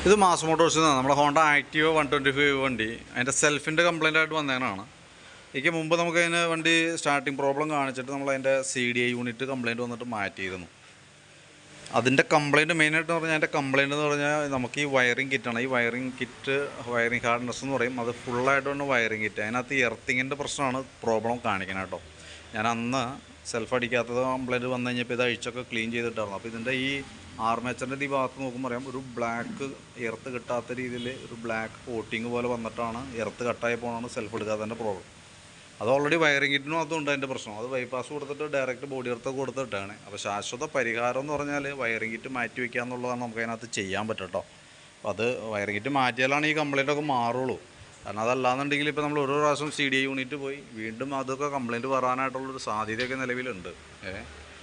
ഇത് മാസ് മോട്ടോഴ്സിൽ നിന്നാണ് നമ്മുടെ ഹോണ്ട ആക്റ്റീവ 125 വണ്ടി. അതിൻ്റെ സെൽഫിൻ്റെ കംപ്ലൈൻ്റ് ആയിട്ട് വന്നതാണ്. എനിക്ക് മുമ്പ് നമുക്കതിന് വണ്ടി സ്റ്റാർട്ടിങ് പ്രോബ്ലം കാണിച്ചിട്ട് നമ്മളതിൻ്റെ CDI യൂണിറ്റ് കംപ്ലൈൻറ്റ് വന്നിട്ട് മാറ്റിയിരുന്നു. അതിൻ്റെ കംപ്ലൈൻറ്റ് മെയിനായിട്ട് പറഞ്ഞാൽ അതിൻ്റെ കംപ്ലൈൻറ്റ് എന്ന് പറഞ്ഞാൽ നമുക്ക് ഈ വയറിങ് കിറ്റാണ്. ഈ വയറിങ് കിറ്റ് വയറിങ് ഹാർഡ്നെസ് എന്ന് പറയും. അത് ഫുള്ളായിട്ടാണ് വയറിങ് കിറ്റ്. അതിനകത്ത് എർത്തിങ്ങിൻ്റെ പ്രശ്നമാണ് പ്രോബ്ലം കാണിക്കണം കേട്ടോ. ഞാൻ അന്ന് സെൽഫ് അടിക്കാത്തത് കംപ്ലൈൻറ്റ് വന്നു കഴിഞ്ഞപ്പോൾ ഇത് അഴിച്ചൊക്കെ ക്ലീൻ ചെയ്തിട്ടായിരുന്നു. അപ്പോൾ ഇതിൻ്റെ ഈ ആർമേച്ചറിൻ്റെ ഈ ഭാഗത്ത് നോക്കുമ്പോൾ അറിയാം ഒരു ബ്ലാക്ക് എർത്ത് കിട്ടാത്ത രീതിയിൽ ഒരു ബ്ലാക്ക് കോട്ടിങ് പോലെ വന്നിട്ടാണ് എർത്ത് കട്ടായി പോകുന്നതാണ് സെൽഫ് എടുക്കാത്തതിൻ്റെ പ്രോബ്ലം. അത് ഓൾറെഡി വയറിങ് കിറ്റിനും അതുകൊണ്ട് അതിൻ്റെ പ്രശ്നം. അത് ബൈപ്പാസ് കൊടുത്തിട്ട് ഡയറക്റ്റ് ബോഡി എർത്ത് കൊടുത്തിട്ടാണ്. അപ്പോൾ ശാശ്വത പരിഹാരം എന്ന് പറഞ്ഞാൽ വയറിങ് കിറ്റ് മാറ്റി വയ്ക്കുക എന്നുള്ളതാണ് നമുക്ക് അതിനകത്ത് ചെയ്യാൻ പറ്റട്ടോ. അപ്പോൾ അത് വയറിങ് കിറ്റ് മാറ്റിയാലാണ് ഈ കംപ്ലൈൻറ്റൊക്കെ മാറുള്ളൂ. കാരണം അതല്ലാന്നുണ്ടെങ്കിൽ ഇപ്പോൾ നമ്മൾ ഓരോ പ്രാവശ്യം CDI യൂണിറ്റ് പോയി വീണ്ടും അതൊക്കെ കംപ്ലൈൻറ്റ് വരാനായിട്ടുള്ളൊരു സാധ്യതയൊക്കെ നിലവിലുണ്ട്.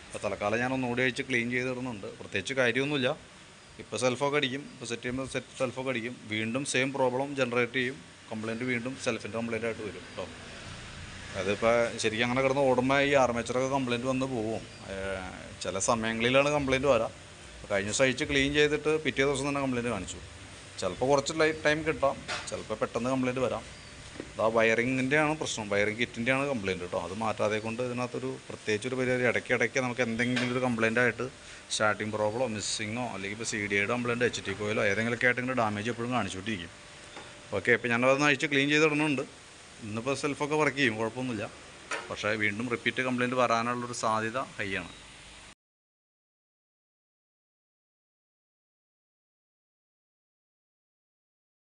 അപ്പോൾ തൽക്കാലം ഞാൻ ഒന്നുകൂടി അഴിച്ച് ക്ലീൻ ചെയ്തിടുന്നുണ്ട്. പ്രത്യേകിച്ച് കാര്യമൊന്നുമില്ല. ഇപ്പോൾ സെൽഫൊക്കെ അടിക്കും, ഇപ്പോൾ സെറ്റ് ചെയ്യുമ്പോൾ സെൽഫൊക്കെ അടിക്കും, വീണ്ടും സെയിം പ്രോബ്ലം ജനറേറ്റ് ചെയ്യും, കംപ്ലൈൻറ്റ് വീണ്ടും സെൽഫിൻ്റെ കംപ്ലൈൻ്റ് ആയിട്ട് വരും കേട്ടോ. അതിപ്പോൾ ശരിക്കും അങ്ങനെ കിടന്ന് ഓടുമ്പോൾ ഈ ആർമേച്ചറൊക്കെ കംപ്ലൈൻറ്റ് വന്ന് പോവും. ചില സമയങ്ങളിലാണ് കംപ്ലൈൻറ്റ് വരാം. കഴിഞ്ഞ ദിവസം അഴിച്ച് ക്ലീൻ ചെയ്തിട്ട് പിറ്റേ ദിവസം തന്നെ കംപ്ലൈൻറ്റ് കാണിച്ചു. ചിലപ്പോൾ കുറച്ച് ടൈം കിട്ടാം, ചിലപ്പോൾ പെട്ടെന്ന് കംപ്ലൈൻറ്റ് വരാം. അത് ആ വയറിങ്ങിൻ്റെയാണ് പ്രശ്നം, വയറിങ് കിറ്റിൻ്റെയാണ് കംപ്ലൈൻറ്റ് കേട്ടോ. അത് മാറ്റാതെ കൊണ്ട് ഇതിനകത്തൊരു പ്രത്യേകിച്ചൊരു പരിഹാരം ഇടയ്ക്കിടയ്ക്ക് നമുക്ക് എന്തെങ്കിലും ഒരു കംപ്ലൈൻ്റ് ആയിട്ട് സ്റ്റാർട്ടിങ് പ്രോബ്ലമോ മിസ്സിങ്ങോ അല്ലെങ്കിൽ ഇപ്പോൾ CDIയുടെ കംപ്ലൈൻറ്റ് HT കോയിലോ ഏതെങ്കിലുമൊക്കെ ആയിട്ടെങ്കിലും ഡാമേജ് എപ്പോഴും കാണിച്ചുകൊണ്ടിരിക്കും. ഓക്കെ, ഇപ്പോൾ ഞാനതൊന്ന് അഴിച്ച് ക്ലീൻ ചെയ്തിടുന്നുണ്ട്. ഇന്നിപ്പോൾ സെൽഫൊക്കെ വർക്ക് ചെയ്യും, കുഴപ്പമൊന്നുമില്ല. പക്ഷേ വീണ്ടും റിപ്പീറ്റ് കംപ്ലൈൻറ്റ് വരാനുള്ളൊരു സാധ്യത ഹൈ ആണ്.